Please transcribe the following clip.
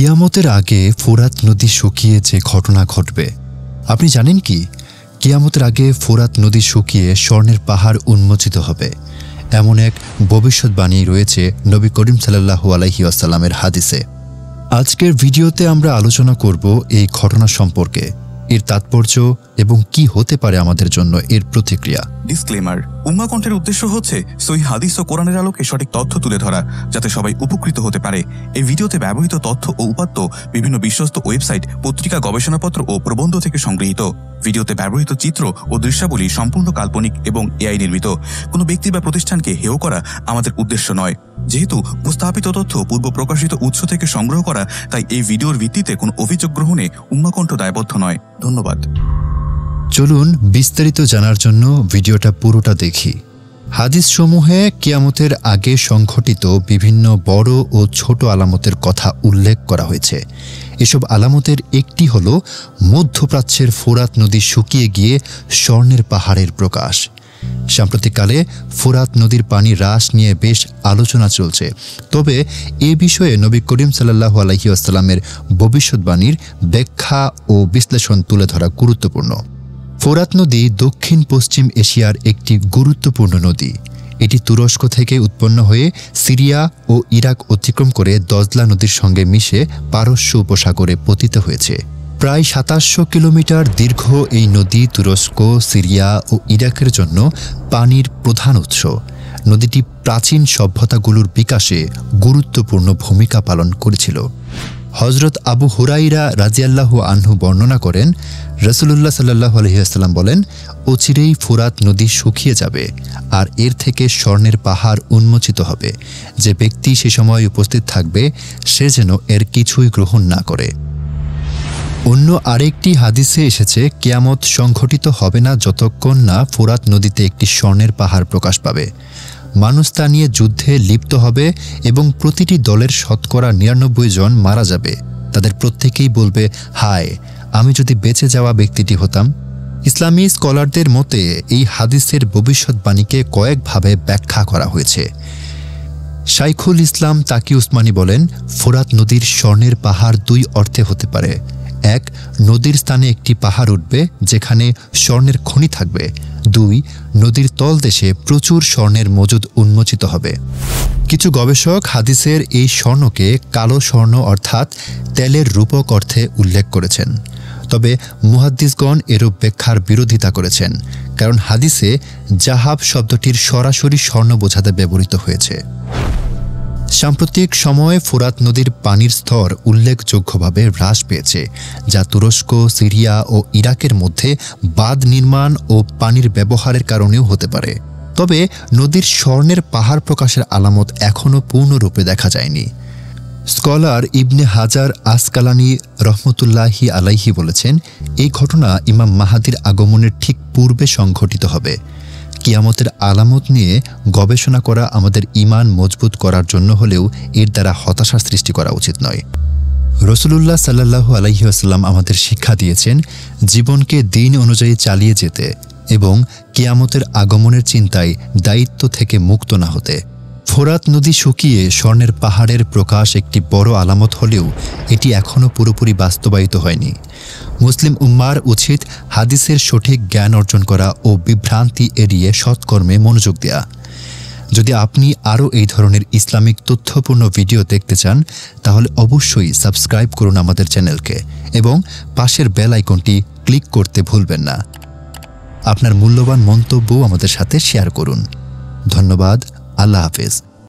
কিয়ামতের আগে ফোরাত নদী শুকিয়ে যে ঘটনা ঘটবে, আপনি জানেন কি? কিয়ামতের আগে ফোরাত নদী শুকিয়ে স্বর্ণের পাহাড় উন্মোচিত হবে, এমন এক ভবিষ্যৎবাণী রয়েছে নবী করিম সাল্লাল্লাহু আলাইহি ওয়াসাল্লামের হাদিসে। আজকের ভিডিওতে আমরা আলোচনা করব এই ঘটনা সম্পর্কে, এর তাৎপর্য এবং কি হতে পারে আমাদের জন্য এর প্রতিক্রিয়া। ডিসক্লেমার: উম্মাহ কণ্ঠের উদ্দেশ্য হচ্ছে সহিহ হাদিস ও কোরআনের আলোকে সঠিক তথ্য তুলে ধরা, যাতে সবাই উপকৃত হতে পারে। এই ভিডিওতে ব্যবহৃত তথ্য ও উপাত্ত বিভিন্ন বিশ্বস্ত ওয়েবসাইট, পত্রিকা, গবেষণাপত্র ও প্রবন্ধ থেকে সংগৃহীত। ভিডিওতে ব্যবহৃত চিত্র ও দৃশ্যাবলী সম্পূর্ণ কাল্পনিক এবং এআই নির্মিত। কোনো ব্যক্তি বা প্রতিষ্ঠানকে হেয় করা আমাদের উদ্দেশ্য নয়। যেহেতু উপস্থাপিত তথ্য পূর্ব প্রকাশিত উৎস থেকে সংগ্রহ করা, তাই এই ভিডিওর ভিত্তিতে কোনো অভিযোগ গ্রহণে উম্মাহ কণ্ঠ দায়বদ্ধ নয়। ধন্যবাদ। চলুন বিস্তারিত জানার জন্য ভিডিওটা পুরোটা দেখি। হাদিসসমূহে কিয়ামতের আগে সংঘটিত বিভিন্ন বড় ও ছোট আলামতের কথা উল্লেখ করা হয়েছে। এসব আলামতের একটি হল মধ্যপ্রাচ্যের ফোরাত নদী শুকিয়ে গিয়ে স্বর্ণের পাহাড়ের প্রকাশ। সাম্প্রতিককালে ফোরাত নদীর পানি হ্রাস নিয়ে বেশ আলোচনা চলছে, তবে এ বিষয়ে নবী করিম সাল্লাল্লাহু আলাইহি ওয়াসাল্লামের ভবিষ্যৎবাণীর ব্যাখ্যা ও বিশ্লেষণ তুলে ধরা গুরুত্বপূর্ণ। ফোরাত নদী দক্ষিণ পশ্চিম এশিয়ার একটি গুরুত্বপূর্ণ নদী। এটি তুরস্ক থেকে উৎপন্ন হয়ে সিরিয়া ও ইরাক অতিক্রম করে দজলা নদীর সঙ্গে মিশে পারস্য উপসাগরে পতিত হয়েছে। প্রায় ২৭০০ কিলোমিটার দীর্ঘ এই নদী তুরস্ক, সিরিয়া ও ইরাকের জন্য পানির প্রধান উৎস। নদীটি প্রাচীন সভ্যতাগুলোর বিকাশে গুরুত্বপূর্ণ ভূমিকা পালন করেছিল। হযরত আবু হুরাইরা রাদিয়াল্লাহু আনহু বর্ণনা করেন, রাসূলুল্লাহ সাল্লাল্লাহু আলাইহি ওয়াসাল্লাম বলেন, অচিরেই ফোরাত নদী শুকিয়ে যাবে আর এর থেকে স্বর্ণের পাহাড় উন্মোচিত হবে। যে ব্যক্তি সে সময় উপস্থিত থাকবে সে যেন এর কিছুই গ্রহণ না করে। অন্য আরেকটি হাদিসে এসেছে, কিয়ামত সংঘটিত হবে না যতক্ষণ না ফোরাত নদীতে একটি স্বর্ণের পাহাড় প্রকাশ পাবে। মানুষ তা নিয়ে যুদ্ধে লিপ্ত হবে এবং প্রতিটি দলের শতকরা ৯৯ জন মারা যাবে। তাদের প্রত্যেকেই বলবে, হায়, আমি যদি বেঁচে যাওয়া ব্যক্তিটি হতাম। ইসলামী স্কলারদের মতে এই হাদিসের ভবিষ্যৎবাণীকে কয়েকভাবে ব্যাখ্যা করা হয়েছে। শাইখুল ইসলাম তাকি উসমানী বলেন, ফোরাত নদীর স্বর্ণের পাহাড় দুই অর্থে হতে পারে। এক, নদীর স্থানে একটি পাহাড় উঠবে যেখানে স্বর্ণের খনি থাকবে। দুই, নদীর তলদেশে প্রচুর স্বর্ণের মজুদ উন্মোচিত হবে। কিছু গবেষক হাদিসের এই স্বর্ণকে কালো স্বর্ণ অর্থাৎ তেলের রূপক অর্থে উল্লেখ করেছেন, তবে মুহাদ্দিসগণ এরূপ ব্যাখ্যার বিরোধিতা করেছেন, কারণ হাদিসে জাহাব শব্দটির সরাসরি স্বর্ণ বোঝাতে ব্যবহৃত হয়েছে। সাম্প্রতিক সময়ে ফোরাত নদীর পানির স্তর উল্লেখযোগ্যভাবে হ্রাস পেয়েছে, যা তুরস্ক, সিরিয়া ও ইরাকের মধ্যে বাঁধ নির্মাণ ও পানির ব্যবহারের কারণেও হতে পারে। তবে নদীর স্বর্ণের পাহাড় প্রকাশের আলামত এখনও পূর্ণরূপে দেখা যায়নি। স্কলার ইবনে হাজার আসকালানি রহমতুল্লাহি আলাইহি বলেছেন, এই ঘটনা ইমাম মাহাদির আগমনের ঠিক পূর্বে সংঘটিত হবে। কিয়ামতের আলামত নিয়ে গবেষণা করা আমাদের ঈমান মজবুত করার জন্য হলেও এর দ্বারা হতাশা সৃষ্টি করা উচিত নয়। রাসূলুল্লাহ সাল্লাল্লাহু আলাইহি ওয়াসাল্লাম আমাদের শিক্ষা দিয়েছেন জীবনকে দিন অনুযায়ী চালিয়ে যেতে এবং কিয়ামতের আগমনের চিন্তায় দায়িত্ব থেকে মুক্ত না হতে। ফোরাত নদী শুকিয়ে স্বর্ণের পাহাড়ের প্রকাশ একটি বড় আলামত হলেও এটি এখনও পুরোপুরি বাস্তবায়িত হয়নি। মুসলিম উম্মার উচিত হাদিসের সঠিক জ্ঞান অর্জন করা ও বিভ্রান্তি এড়িয়ে সৎকর্মে মনোযোগ দেয়া। যদি আপনি আরও এই ধরনের ইসলামিক তথ্যপূর্ণ ভিডিও দেখতে চান, তাহলে অবশ্যই সাবস্ক্রাইব করুন আমাদের চ্যানেলকে এবং পাশের বেল আইকনটি ক্লিক করতে ভুলবেন না। আপনার মূল্যবান মন্তব্য আমাদের সাথে শেয়ার করুন। ধন্যবাদ। আল্লাহ হাফেজ।